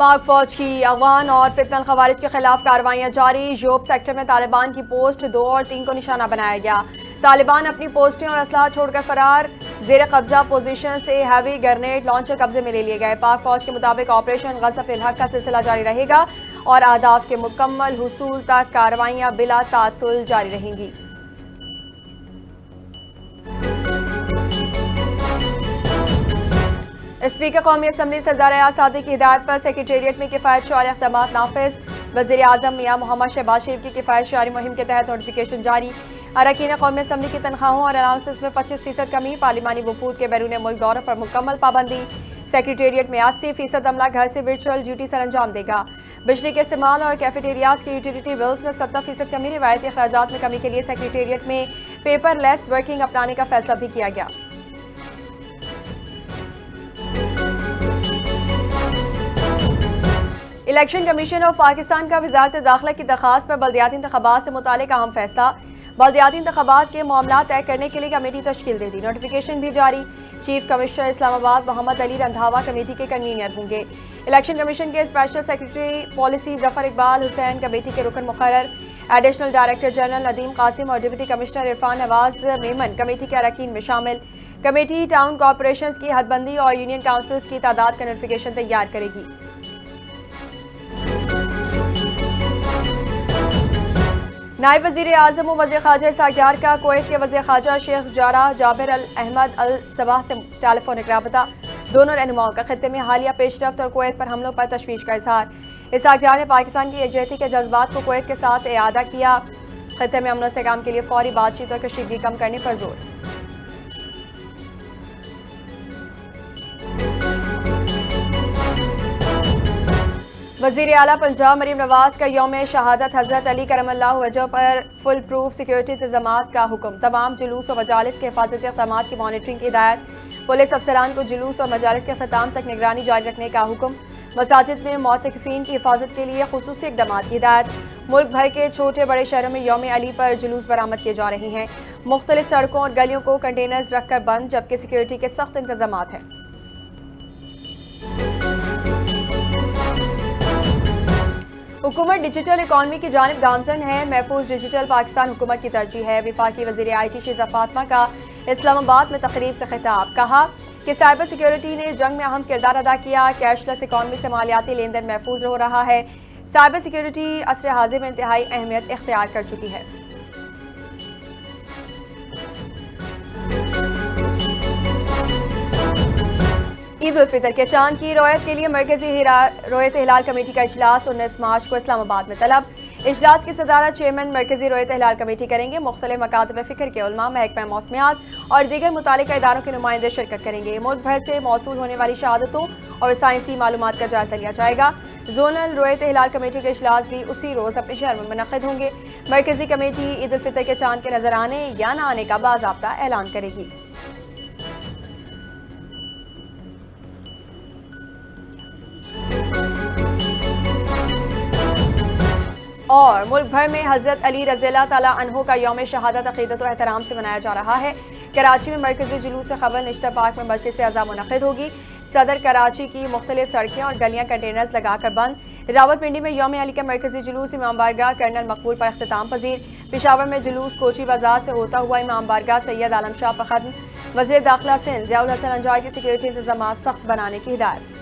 पाक फौज की अफगान और फितनल खवारिज के खिलाफ कार्रवाइयां जारी। योब सेक्टर में तालिबान की पोस्ट 2 और 3 को निशाना बनाया गया। तालिबान अपनी पोस्टें और असलाह छोड़कर फरार। जेर कब्जा पोजीशन से हैवी ग्रेनेड लॉन्चर कब्जे में ले लिए गए। पाक फौज के मुताबिक ऑपरेशन गज़ब-उल हक का सिलसिला जारी रहेगा और अहदाफ के मुकम्मल हुसूल तक कार्रवाइयां बिला तातुल जारी रहेंगी। स्पीकर कौमी असम्बली सरदार अयाज सादिक की हिदायत पर सेक्रेटेरिएट में किफ़ायत शुमारी इक़दामात नाफिज। वज़ीर आज़म मियां मोहम्मद शहबाज शरीफ की किफ़ायत शुमारी मुहिम के तहत नोटिफिकेशन जारी। अरकान कौमी असम्बली की तनख्वाहों और अलाउंसेस में 25% कमी। पार्लिमानी वफूद के बैरून मुल्क दौरों पर मुकम्मल पाबंदी। सेक्रेटेरिएट में 80% अमला घर से वर्चुअल ड्यूटी सर अंजाम देगा। बिजली के इस्तेमाल और कैफेटेरियाज के यूटिलिटी बिल्स में 70% कमी। रिवायती अखराजात में कमी के लिए सेक्रेटेरिएट में पेपर लेस वर्किंग अपनाने का फैसला भी किया गया। इलेक्शन कमीशन ऑफ पाकिस्तान का वजारत दाखिला की दरखास्त पर बल्दियाती इंतखाबात से मुतालिक अहम फैसला। बल्दियाती इंतखाबात के मामला तय करने के लिए कमेटी तश्कील दे दी। नोटिफिकेशन भी जारी। Chief commissioner Islamabad Mohammad Ali Randhawa committee के कन्वीनर होंगे। इलेक्शन कमीशन के special secretary policy Zafar Iqbal Hussain committee के रुकन मुकर्रर। Additional director general Nadeem Qasim और deputy commissioner Irfan Nawaz Memon committee के अरकान में शामिल। कमेटी टाउन कॉरपोरेशंस की हदबंदी और यूनियन काउंसिल्स की तादाद का नोटिफिकेशन तैयार करेगी। नायब वज़ीर आज़म व वज़ीर ख़ारजा इसहाक़ डार का कुवैत के वज़ीर ख़ारजा शेख जारा जाबिर अल अहमद अल सबाह से टेलीफोनिक राबता। दोनों रहनुमाओं का खत्ते में हालिया पेशरफ्त और कुवैत पर हमलों पर तशवीश का इजहार। इसहाक़ डार ने पाकिस्तान की यकजहती के जज्बात को कुवैत के साथ इआदा किया। खत्ते में अमन और इस्तेहकाम के लिए फौरी बातचीत और कशीदगी कम करने पर जोर। वज़ीर आला पंजाब मरीम नवाज का यौम शहादत हज़रत अली करमल्लाहु वजह पर फुल प्रूफ सिक्योरिटी इंतजामात का हुक्म। तमाम जुलूस और मजालिस के हिफाजती इक़दामात की मॉनिटरिंग की हिदायत। पुलिस अफसरान को जुलूस और मजालिस के अख्ताम तक निगरानी जारी रखने का हुक्म। मसाजिद में मोतकिफीन की हिफाजत के लिए खुसूसी इक़दामात की हिदायत। मुल्क भर के छोटे बड़े शहरों में यौम अली पर जुलूस बरामद किए जा रहे हैं। मुख्तलिफ सड़कों और गलियों को कंटेनर्स रखकर बंद, जबकि सिक्योरिटी के सख्त इंतजामात हैं। हुकूमत डिजिटल इकॉनमी की जानिब गामजन है। महफूज डिजिटल पाकिस्तान हुकूमत की तरजीह है। वफाकी वज़ीर IT शीज़ा फातिमा का इस्लामाबाद में तकरीब से खिताब। कहा कि साइबर सिक्योरिटी ने जंग में अहम किरदार अदा किया। कैशलेस इकॉनमी से मालियाती लेन देन महफूज हो रहा है। साइबर सिक्योरिटी असर हाजिर में इंतहाई अहमियत इख्तियार कर चुकी है। ईद उल फितर के चांद की रोयत के लिए मरकजी रोयत हिलाल कमेटी का इजलास 19 मार्च को इस्लामाबाद में तलब। इजलास की सदारत चेयरमैन मरकजी रोयत हिलाल कमेटी करेंगे। मुख्तलिफ मकातब फ़िक्र के उलमा, महकमा मौसमियात और दीगर मुतालिका इदारों के नुमाइंदे शिरकत करेंगे। मुल्क भर से मौसूल होने वाली शहादतों और साइंसी मालूमात का जायजा लिया जाएगा। जोनल रोयत हिलाल कमेटी के इजलास भी उसी रोज़ अपने शहर में मुनक़िद होंगे। मरकजी कमेटी ईद उल फितर के चांद के नजर आने या न आने का बाज़ाब्ता ऐलान करेगी। और मुल्क भर में हज़रत अली रज़ियल्लाहु ताला अन्हु का यौम शहादत अक़ीदत व एहतराम से मनाया जा रहा है। कराची में मरकज़ी जुलूस से क़बल निश्ता पार्क में मजलिस अज़ा मुनक़िद होगी। सदर कराची की मुख्तलिफ सड़कें और गलियाँ कंटेनर्स लगाकर बंद। रावलपिंडी में यौम अली का मरकज़ी जुलूस इमाम बारगाह कर्नल मकबूल पर अख्तिताम पजीर। पेशावर में जुलूस कोची बाजार से होता हुआ इमाम बारगाह सैयद आलम शाह पर ख़त्म। वज़ीर दाखिला सिंध ज़ियाउल हसन अंजार की सिक्योरिटी इंतजामात सख्त बनाने की हिदायत।